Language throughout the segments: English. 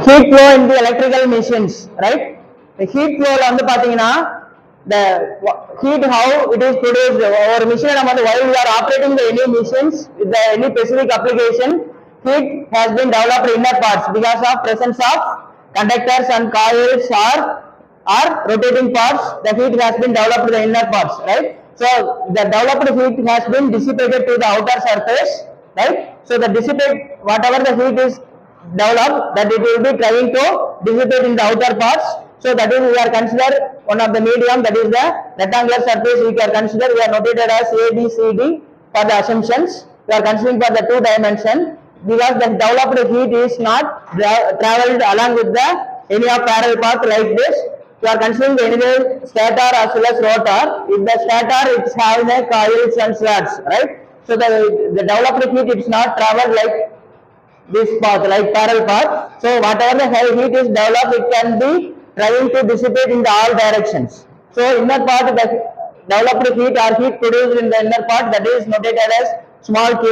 heat flow in the electrical machines, right? The heat flow la vandu pathina the heat how it is produced or machine while we are operating the any machines with the any specific application, heat has been developed in inner parts because of presence of conductors and coils or rotating parts. The heat has been developed in the inner parts, right? So the developed heat has been dissipated to the outer surface, right? So the dissipate whatever the heat is developed, that it will be trying to dissipate in the outer parts. So that is we are consider one of the medium, that is the rectangular surface. We are consider, we are notated as A, B, C, D for the assumptions. We are considering for the 2 dimension because the developed heat is not traveled along with the any of parallel path like this. We are considering the anyway stator as well as rotor. If the stator it's having a coils and slats, right? So the developed heat it's not traveled like this path, like parallel path. So whatever the heat is developed, it can be trying to dissipate in the all directions. So inner part, the developed heat or heat produced in the inner part, that is notated as small q.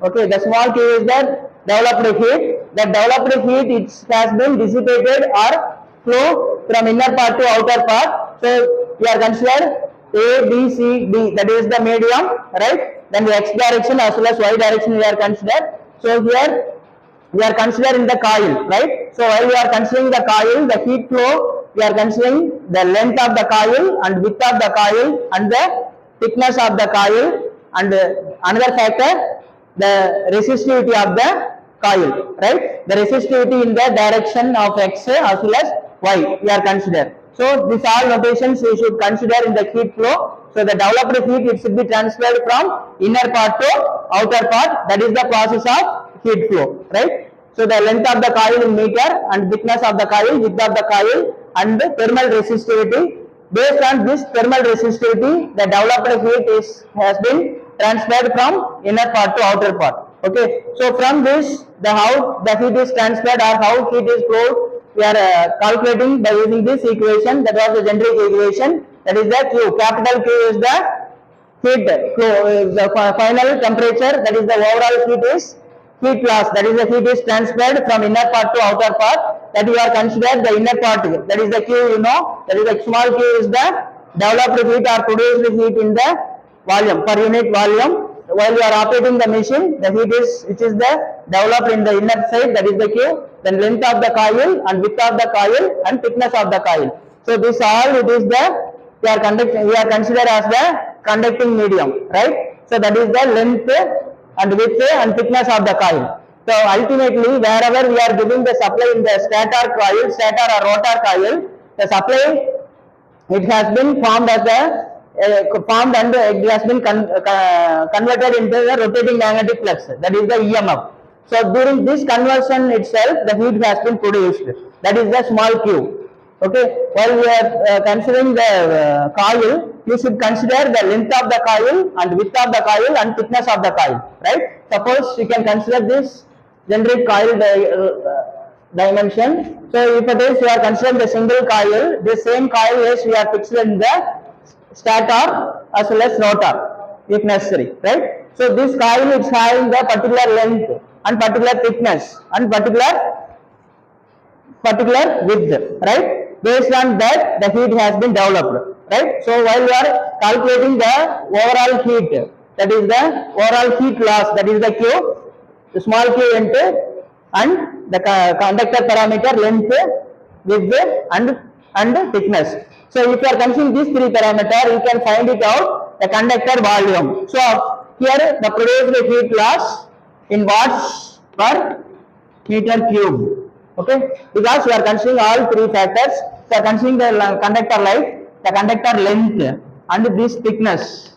Okay, the small q is the developed heat. The developed heat it has been dissipated or flow from inner part to outer part. So we are considered A, B, C, D, that is the medium, right? Then the x direction as well as y direction we are considered. So here we are considering the coil, right? So while we are considering the coil, the heat flow, we are considering the length of the coil and width of the coil and the thickness of the coil, and another factor, the resistivity of the coil, right? The resistivity in the direction of x as well as y we are considered. So these all notations we should consider in the heat flow. So the developed heat it should be transferred from inner part to outer part. That is the process of heat flow, right? So the length of the coil in meter and thickness of the coil, width of the coil, and the thermal resistivity. Based on this thermal resistivity, the developed heat has been transferred from inner part to outer part. Okay. So from this, the how the heat is transferred or how heat is flowed, we are calculating by using this equation. That was the generic equation. That is the Q. Capital Q is the heat flow, the final temperature. That is the overall heat is heat loss. That is the heat is transferred from inner part to outer part. That you are considered the inner part. That is the Q. You know, that is the small q is the developed heat or produced heat in the volume per unit volume. While you are operating the machine, the heat is which is the developed in the inner side. That is the Q. Then length of the coil and width of the coil and thickness of the coil. So this all it is the we are considered as the conducting medium, right? So that is the length and width and thickness of the coil. So ultimately, wherever we are giving the supply in the stator coil, stator or rotor coil, the supply it has been formed as a formed and it has been converted into the rotating magnetic flux. That is the EMF. So during this conversion itself, the heat has been produced. That is the small q. Okay. While we are considering the coil, you should consider the length of the coil and width of the coil and thickness of the coil. Right. Suppose you can consider this generic coil dimension. So if it is you are considering the single coil, the same coil is we are fixed in the stator as well as rotor if necessary, right? So this coil is having the particular length and particular thickness and particular width, right? Based on that, the heat has been developed, right? So while we are calculating the overall heat, that is the overall heat loss, that is the Q, the small q into and the conductor parameter length, width and thickness. So if you are considering these 3 parameters, you can find it out the conductor volume. So here the produced heat loss in watts per meter cube. Okay, because we are considering all 3 factors. We are considering the conductor life, the conductor length, and this thickness.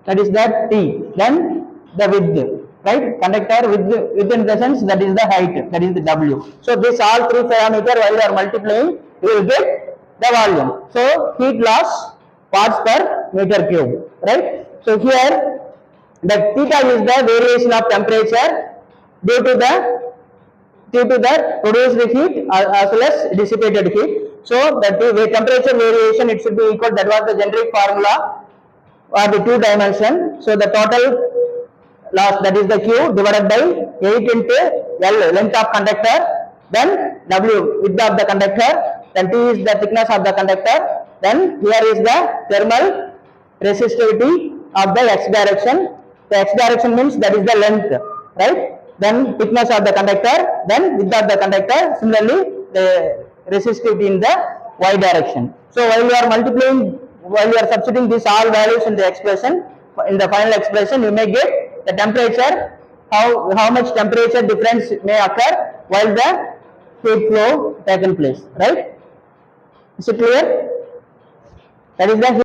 That is the T. Then the width, right? Conductor within the sense that is the height, that is the W. So this all 3 parameters while you are multiplying, you will get the volume. So heat loss watts per meter cube, right? So here the theta is the variation of temperature due to the produced heat as well as dissipated heat. So that the temperature variation it should be equal. That was the generic formula or the 2 dimension. So the total loss, that is the Q divided by 8 into L, length of conductor, then W, width of the conductor, then T is the thickness of the conductor, then here is the thermal resistivity of the x direction. The x direction means that is the length, right? Then thickness of the conductor, then width of the conductor, similarly the resistivity in the y direction. So while you are multiplying, while you are substituting these all values in the expression, in the final expression, you may get the temperature, how much temperature difference may occur while the heat flow taken place, right? Is it clear? That is the